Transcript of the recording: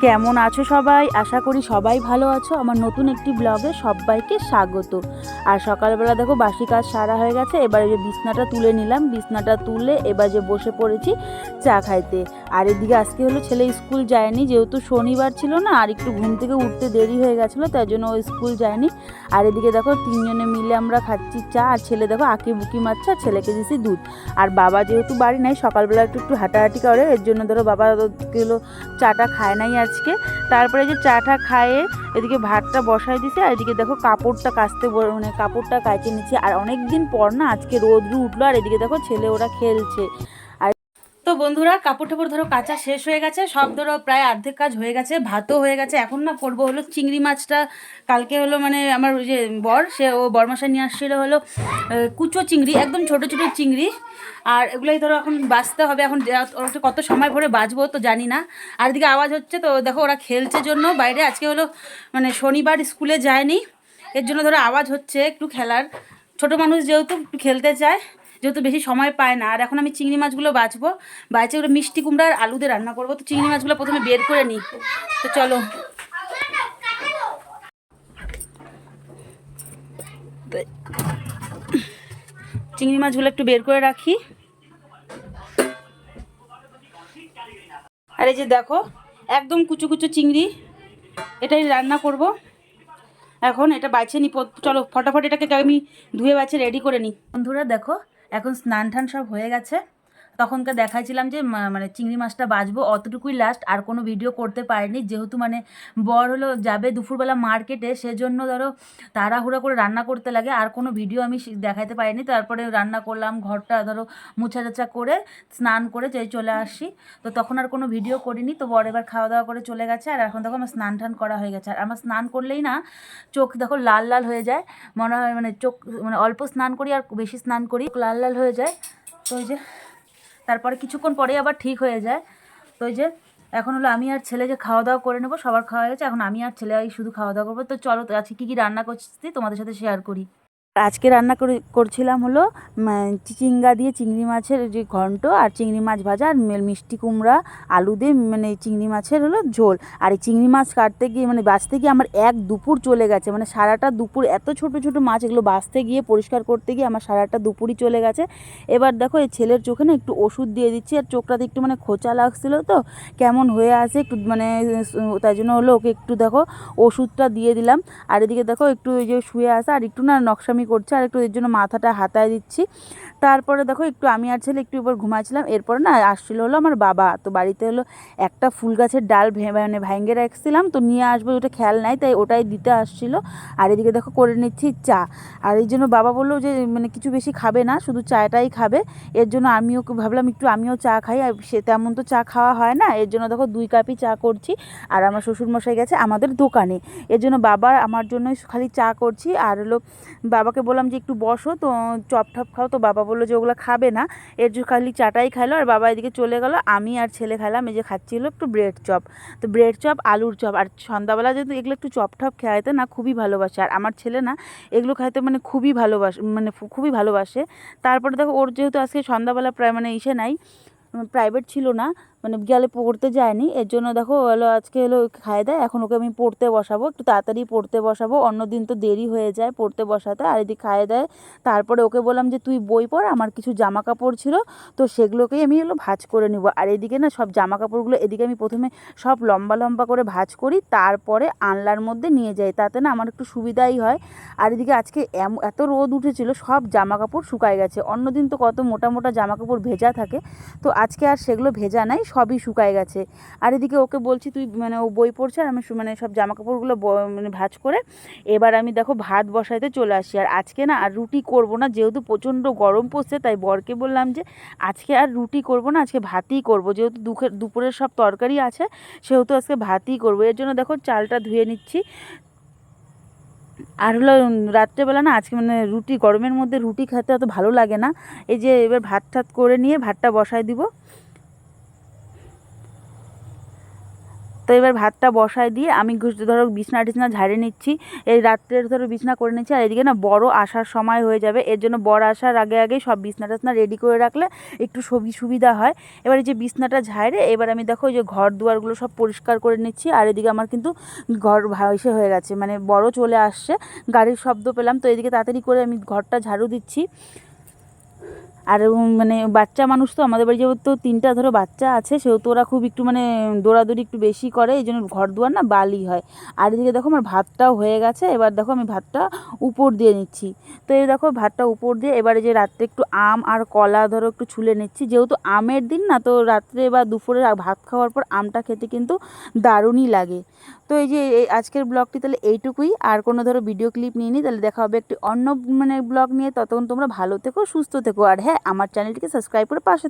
কেমন আছো সবাই? আশা করি সবাই ভালো আছো। আমার নতুন একটি ব্লগে সবাইকে স্বাগত। আর সকালবেলা দেখো বাসি কাজ সারা হয়ে গেছে। এবার যে বিছনাটা তুলে নিলাম, বিছনাটা তুলে এবার যে বসে পড়েছি চা খাইতে। আর এদিকে আজকে হলো ছেলে স্কুল যায়নি, যেহেতু শনিবার ছিল না, আর একটু ঘুম থেকে উঠতে দেরি হয়ে গেছিলো, তাই জন্য ও স্কুল যায়নি। আর এদিকে দেখো তিনজনে মিলে আমরা খাচ্ছি চা। আর ছেলে দেখো আঁকি বুকি মারছে, আর ছেলেকে দিছি দুধ। আর বাবা যেহেতু বাড়ি নাই, সকালবেলা একটু একটু হাঁটাহাঁটি করে, এর জন্য ধরো বাবা হলো চাটা খায় নাই আজকে। তারপরে যে চাটা খায়ে এদিকে ভাতটা বসাই দিছে, আর এদিকে দেখো কাপড়টা কাচতে মানে কাপড়টা কাচে নিচ্ছি। আর অনেক দিন পর না আজকে রোদ্রু উঠলো, আর এদিকে দেখো ছেলে ওরা খেলছে। আর তো বন্ধুরা, কাপড় টাপড় ধরো কাচা শেষ হয়ে গেছে, সব ধরো প্রায় অর্ধেক কাজ হয়ে গেছে, ভাতও হয়ে গেছে। এখন না করবো হলো চিংড়ি মাছটা। কালকে হলো মানে আমার ওই যে বরমশাই নিয়ে আসছিল হলো কুচো চিংড়ি, একদম ছোটো ছোটো চিংড়ি। আর এগুলোই ধরো এখন বাছতে হবে। এখন কত সময় ভরে বাছবো তো জানি না। আর এদিকে আওয়াজ হচ্ছে, তো দেখো ওরা খেলছে জন্য বাইরে। আজকে হলো মানে শনিবার, স্কুলে যায়নি, এর জন্য ধরো আওয়াজ হচ্ছে একটু খেলার। ছোটো মানুষ যেহেতু একটু খেলতে চায়, যেহেতু বেশি সময় পায় না। আর এখন আমি চিংড়ি মাছগুলো বাছবো, বাছে ওগুলো মিষ্টি কুমড়া আর আলু দিয়ে রান্না করবো। তো চিংড়ি মাছগুলো প্রথমে বের করে নিই। তো চলো, চিংড়ি মাছগুলো একটু বের করে রাখি। আর এই যে দেখো একদম কুচো কুচো চিংড়ি, এটাই রান্না করব। এখন এটা বাছে নিই, চলো ফটাফট এটাকে আমি ধুয়ে বাছে রেডি করে নিই। বন্ধুরা দেখো, এখন স্নান টান সব হয়ে গেছে। তখনকে দেখাইছিলাম যে মানে চিংড়ি মাছটা বাছবো, অতটুকুই লাস্ট। আর কোনো ভিডিও করতে পারিনি, যেহেতু মানে বর হলো যাবে দুপুরবেলা মার্কেটে, সেজন্য ধরো তাড়াহুড়ো করে রান্না করতে লাগে। আর কোনো ভিডিও আমি দেখাইতে পারিনি। তারপরে রান্না করলাম, ঘরটা ধরো মোছা টোছা করে স্নান করে চলে আসি। তো তখন আর কোনো ভিডিও করিনি। তো বর এবার খাওয়া দাওয়া করে চলে গেছে। আর এখন দেখো আমার স্নান টান করা হয়ে গেছে। আর আমার স্নান করলেই না চোখ দেখো লাল লাল হয়ে যায়, মনে হয় মানে চোখ মানে অল্প স্নান করি আর বেশি স্নান করি লাল লাল হয়ে যায়। তো ওই যে তারপরে কিছুক্ষণ পরে আবার ঠিক হয়ে যায়। তো ওই যে এখন হলো আমি আর ছেলে যে খাওয়া দাওয়া করে নেবো, সবার খাওয়া হয়ে গেছে, এখন আমি আর ছেলে শুধু খাওয়া দাওয়া করবো। তো চলো, তো আজকে কী কী রান্না করছি তোমাদের সাথে শেয়ার করি। আজকে রান্না করছিলাম হলো চিচিঙ্গা দিয়ে চিংড়ি মাছের যে ঘন্ট, আর চিংড়ি মাছ ভাজা, আর মিষ্টি কুমড়া আলু দিয়ে মানে চিংড়ি মাছের হলো ঝোল। আর এই চিংড়ি মাছ কাটতে গিয়ে মানে বাছতে গিয়ে আমার এক দুপুর চলে গেছে, মানে সারাটা দুপুর। এত ছোট ছোট মাছ, এগুলো বাছতে গিয়ে পরিষ্কার করতে গিয়ে আমার সারাটা দুপুরই চলে গেছে। এবার দেখো এই ছেলের চোখে না একটু ওষুধ দিয়ে দিচ্ছি। আর চোখটাতে একটু মানে খোঁচা লাগছিল, তো কেমন হয়ে আছে একটু মানে, তাই জন্য হলো ওকে একটু দেখো ওষুধটা দিয়ে দিলাম। আর এদিকে দেখো একটু ওই যে শুয়ে আসা, আর একটু না নকশামি করছে, আর একটু এর জন্য মাথাটা হাতায় দিচ্ছি। তারপরে দেখো একটু আমি আর ছেলে একটু এবার ঘুমাচ্ছিলাম। এরপরে না আসছিল হলো আমার বাবা। তো বাড়িতে হলো একটা ফুল গাছের ডাল মানে ভেঙে রাখছিলাম, তো নিয়ে আসবো, ওটা খেয়াল নাই, তাই ওটাই দিতে আসছিল। আর এদিকে দেখো করে নিচ্ছি চা। আর এই জন্য বাবা বললো যে মানে কিছু বেশি খাবে না, শুধু চাটাই খাবে। এর জন্য আমিও ভাবলাম একটু আমিও চা খাই। আর সে তেমন তো চা খাওয়া হয় না, এর জন্য দেখো 2 কাপই চা করছি। আর আমার শ্বশুরমশাই গেছে আমাদের দোকানে, এর জন্য বাবা আমার জন্যই খালি চা করছি। আর হলো বাবাকে বললাম যে একটু বসো, তো চপ টপ খাও। তো বাবা বললো যে ওগুলো খাবে না, এর জন্য খালি চাটাই খাইলো। আর বাবা এদিকে চলে গেলো, আমি আর ছেলে খাইলাম এই যে খাচ্ছিল একটু ব্রেড চপ। তো ব্রেড চপ, আলুর চপ। আর সন্ধ্যাবেলা যেহেতু এগুলো একটু চপ টপ খাইতে না খুবই ভালোবাসে, আর আমার ছেলে না এগুলো খাইতে মানে খুবই ভালোবাসে, মানে খুবই ভালোবাসে। তারপরে দেখো ওর যেহেতু আজকে সন্ধ্যাবেলা প্রায় মানে ইসে নাই, প্রাইভেট ছিল না, মানে বিকালে পড়তে যায়নি, এর জন্য দেখো হলো আজকে হলো খাইয়ে দেয়। এখন ওকে আমি পড়তে বসাবো, একটু তাড়াতাড়ি পড়তে বসাবো, অন্যদিন তো দেরি হয়ে যায় পড়তে বসাতে। আর এদিকে খাইয়ে দেয়। তারপরে ওকে বললাম যে তুই বই পড়, আমার কিছু জামা কাপড় ছিল, তো সেগুলোকেই আমি হলো ভাঁজ করে নিব। আর এদিকে না সব জামা কাপড়গুলো এদিকে আমি প্রথমে সব লম্বা লম্বা করে ভাঁজ করি, তারপরে আনলার মধ্যে নিয়ে যাই, তাতে না আমার একটু সুবিধাই হয়। আর এদিকে আজকে এত রোদ উঠেছিল, সব জামা কাপড় শুকায় গেছে। অন্যদিন তো কত মোটা মোটা জামা কাপড় ভেজা থাকে, তো আজকে আর সেগুলো ভেজা নাই, সবই শুকায় গেছে। আর এদিকে ওকে বলছি তুই মানে ও বই পড়ছে, আর আমি মানে সব জামা কাপড়গুলো মানে ভাঁজ করে এবার আমি দেখো ভাত বসাইতে চলে আসি। আর আজকে না আর রুটি করব না, যেহেতু প্রচণ্ড গরম পড়ছে, তাই বরকে বললাম যে আজকে আর রুটি করব না, আজকে ভাতই করব, যেহেতু দুপুরের সব তরকারি আছে, সেহেতু আজকে ভাতই করব। এর জন্য দেখো চালটা ধুয়ে নিচ্ছি। আর হলো রাত্রেবেলা না আজকে মানে রুটি, গরমের মধ্যে রুটি খেতে অত ভালো লাগে না। এই যে এবার ভাত ঠাত করে নিয়ে ভাতটা বসায় দিব। তো এবার ভাতটা বসায় দিয়ে আমি ধরো বিছনা টিছনা ঝাড়ে নিচ্ছি, এই রাত্রের ধরো বিছনা করে নিচ্ছি। আর এদিকে না বড় আসার সময় হয়ে যাবে, এর জন্য বড় আসার আগে আগে সব বিছনা টিছনা রেডি করে রাখলে একটু সুবিধা হয়। এবার এই যে বিছনাটা ঝাড়ে এবার আমি দেখো ওই যে ঘর দুয়ারগুলো সব পরিষ্কার করে নিচ্ছি। আর এদিকে আমার কিন্তু ঘর ভাইসে হয়ে গেছে, মানে বড় চলে আসছে, গাড়ির শব্দ পেলাম। তো এদিকে তাড়াতাড়ি করে আমি ঘরটা ঝাড়ু দিচ্ছি। আর মানে বাচ্চা মানুষ তো, আমাদের বাড়ি যেহেতু 3টা ধরো বাচ্চা আছে, সেহেতু ওরা খুব একটু মানে দৌড়াদৌড়ি একটু বেশি করে, এই জন্য ঘর দুয়ার না বালি হয়। আর এদিকে দেখো আমার ভাতটাও হয়ে গেছে। এবার দেখো আমি ভাতটা উপর দিয়ে নিচ্ছি। তো এই দেখো ভাতটা উপর দিয়ে এবারে যে রাত্রে একটু আম আর কলা ধরো একটু ছুলে নিচ্ছি, যেহেতু আমের দিন না, তো রাত্রে বা দুপুরে ভাত খাওয়ার পর আমটা খেতে কিন্তু দারুণই লাগে। তো এই যে এই আজকের ব্লগটি তাহলে এইটুকুই, আর কোনো ধরো ভিডিও ক্লিপ নিয়ে নিই, তাহলে দেখা হবে একটি অন্য মানে ব্লগ নিয়ে। ততক্ষণ তোমরা ভালো থেকো, সুস্থ থেকো, আর হ্যাঁ আমার চ্যানেলটিকে সাবস্ক্রাইব করে পাশে